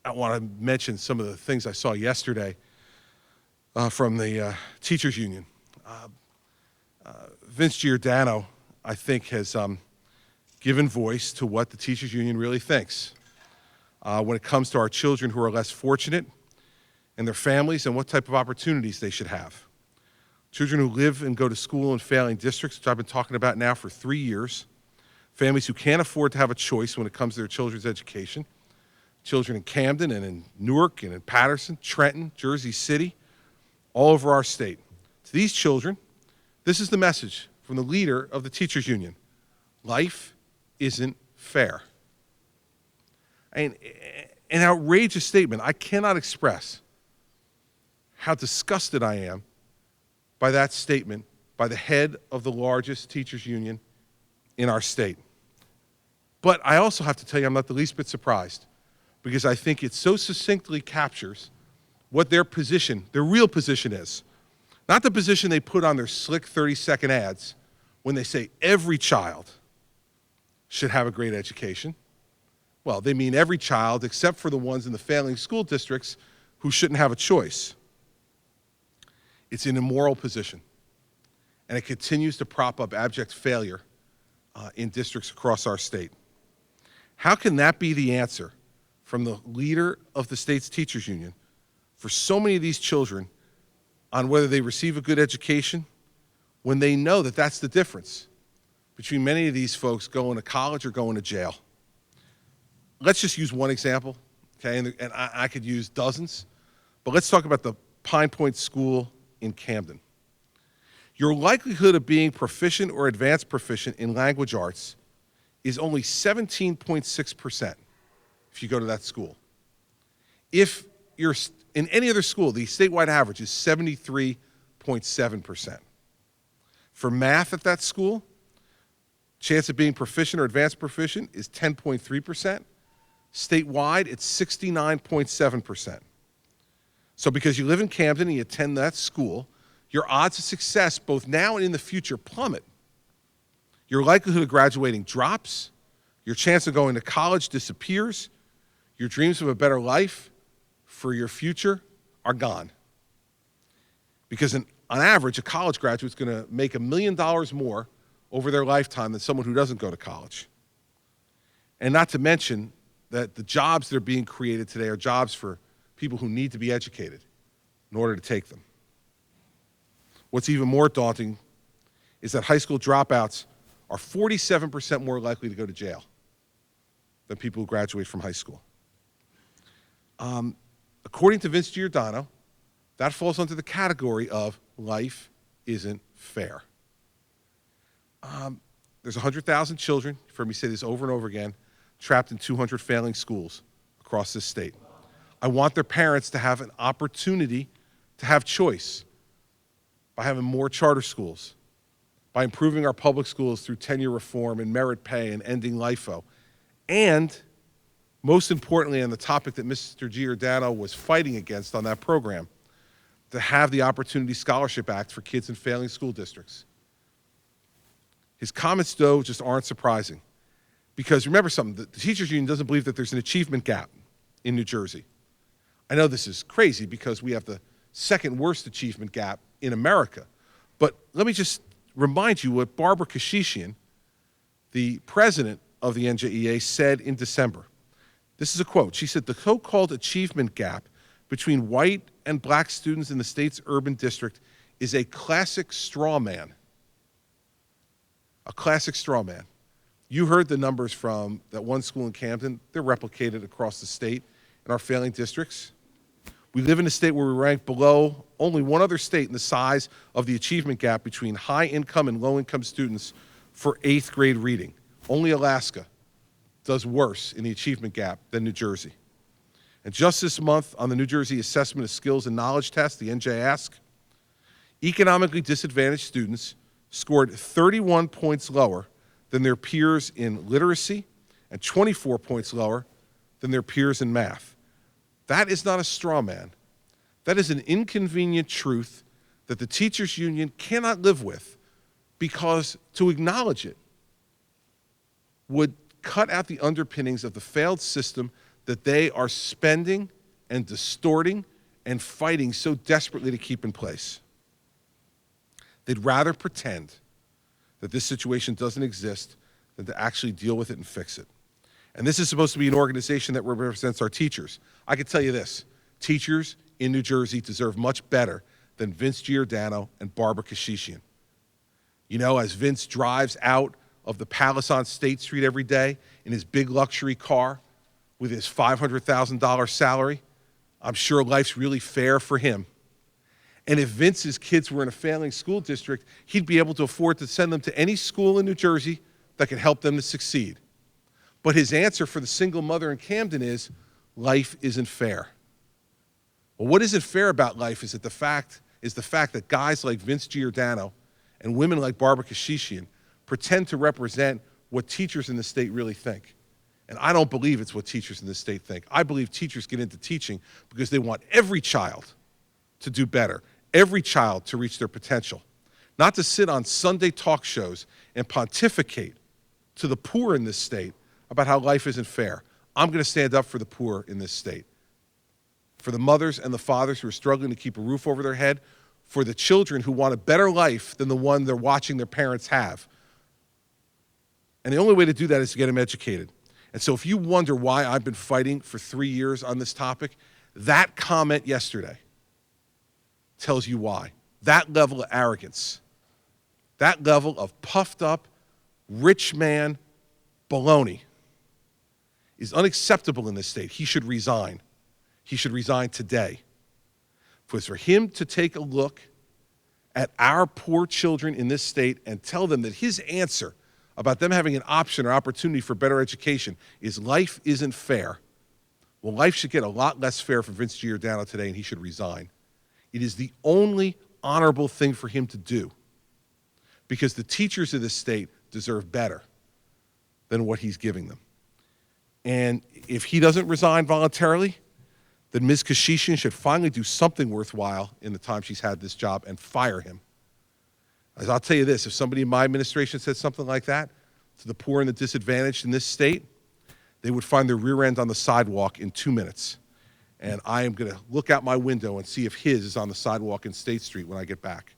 I want to mention some of the things I saw yesterday from the teachers union. Vince Giordano, I think, has given voice to what the teachers union really thinks when it comes to our children who are less fortunate and their families and what type of opportunities they should have. Children who live and go to school in failing districts, which I've been talking about now for 3 years. Families who can't afford to have a choice when it comes to their children's education. Children in Camden and in Newark and in Paterson, Trenton, Jersey City, all over our state. To these children, this is the message from the leader of the teachers union. Life isn't fair. And an outrageous statement. I cannot express how disgusted I am by that statement by the head of the largest teachers union in our state. But I also have to tell you, I'm not the least bit surprised, because I think it so succinctly captures what their position, their real position is. Not the position they put on their slick 30-second ads when they say every child should have a great education. Well, they mean every child except for the ones in the failing school districts who shouldn't have a choice. It's an immoral position, and it continues to prop up abject failure in districts across our state. How can that be the answer from the leader of the state's teachers union for so many of these children on whether they receive a good education when they know that that's the difference between many of these folks going to college or going to jail? Let's just use one example, okay? And I could use dozens, but let's talk about the Pine Point School in Camden. Your likelihood of being proficient or advanced proficient in language arts is only 17.6% if you go to that school. If you're in any other school, the statewide average is 73.7%. For math at that school, chance of being proficient or advanced proficient is 10.3%. Statewide, it's 69.7%. So because you live in Camden and you attend that school, your odds of success, both now and in the future, plummet. Your likelihood of graduating drops. Your chance of going to college disappears. Your dreams of a better life for your future are gone. Because on average, a college graduate is going to make $1 million more over their lifetime than someone who doesn't go to college. And not to mention that the jobs that are being created today are jobs for people who need to be educated in order to take them. What's even more daunting is that high school dropouts are 47% more likely to go to jail than people who graduate from high school. According to Vince Giordano, that falls under the category of life isn't fair. There's 100,000 children, you've heard me say this over and over again, trapped in 200 failing schools across this state. I want their parents to have an opportunity to have choice by having more charter schools, by improving our public schools through tenure reform and merit pay and ending LIFO. And most importantly, on the topic that Mr. Giordano was fighting against on that program, to have the Opportunity Scholarship Act for kids in failing school districts. His comments, though, just aren't surprising. Because remember something, the teachers union doesn't believe that there's an achievement gap in New Jersey. I know this is crazy because we have the second worst achievement gap in America. But let me just remind you what Barbara Kashishian, the president of the NJEA, said in December. This is a quote. She said, "The so-called achievement gap between white and black students in the state's urban district is a classic straw man." A classic straw man. You heard the numbers from that one school in Camden. They're replicated across the state in our failing districts. We live in a state where we rank below only one other state in the size of the achievement gap between high-income and low-income students for 8th grade reading. Only Alaska does worse in the achievement gap than New Jersey. And just this month on the New Jersey Assessment of Skills and Knowledge Test, the NJEA, economically disadvantaged students scored 31 points lower than their peers in literacy and 24 points lower than their peers in math. That is not a straw man. That is an inconvenient truth that the teachers union cannot live with, because to acknowledge it would cut out the underpinnings of the failed system that they are spending and distorting and fighting so desperately to keep in place. They'd rather pretend that this situation doesn't exist than to actually deal with it and fix it. And this is supposed to be an organization that represents our teachers. I can tell you this, teachers in New Jersey deserve much better than Vince Giordano and Barbara Kashishian. You know, as Vince drives out of the Palace on State Street every day in his big luxury car with his $500,000 salary, I'm sure life's really fair for him. And if Vince's kids were in a failing school district, he'd be able to afford to send them to any school in New Jersey that could help them to succeed. But his answer for the single mother in Camden is, life isn't fair. Well, what isn't fair about life is the fact that guys like Vince Giordano and women like Barbara Kashishian pretend to represent what teachers in the state really think. And I don't believe it's what teachers in the state think. I believe teachers get into teaching because they want every child to do better, every child to reach their potential, not to sit on Sunday talk shows and pontificate to the poor in this state about how life isn't fair. I'm going to stand up for the poor in this state, for the mothers and the fathers who are struggling to keep a roof over their head, for the children who want a better life than the one they're watching their parents have. And the only way to do that is to get them educated. And so if you wonder why I've been fighting for 3 years on this topic, that comment yesterday tells you why. That level of arrogance, that level of puffed up, rich man baloney is unacceptable in this state. He should resign. He should resign today. For him to take a look at our poor children in this state and tell them that his answer about them having an option or opportunity for better education is life isn't fair. Well, life should get a lot less fair for Vince Giordano today, and he should resign. It is the only honorable thing for him to do, because the teachers of this state deserve better than what he's giving them. And if he doesn't resign voluntarily, then Ms. Kashishian should finally do something worthwhile in the time she's had this job and fire him. As I'll tell you this, if somebody in my administration said something like that to the poor and the disadvantaged in this state, they would find their rear end on the sidewalk in 2 minutes. And I am going to look out my window and see if his is on the sidewalk in State Street when I get back.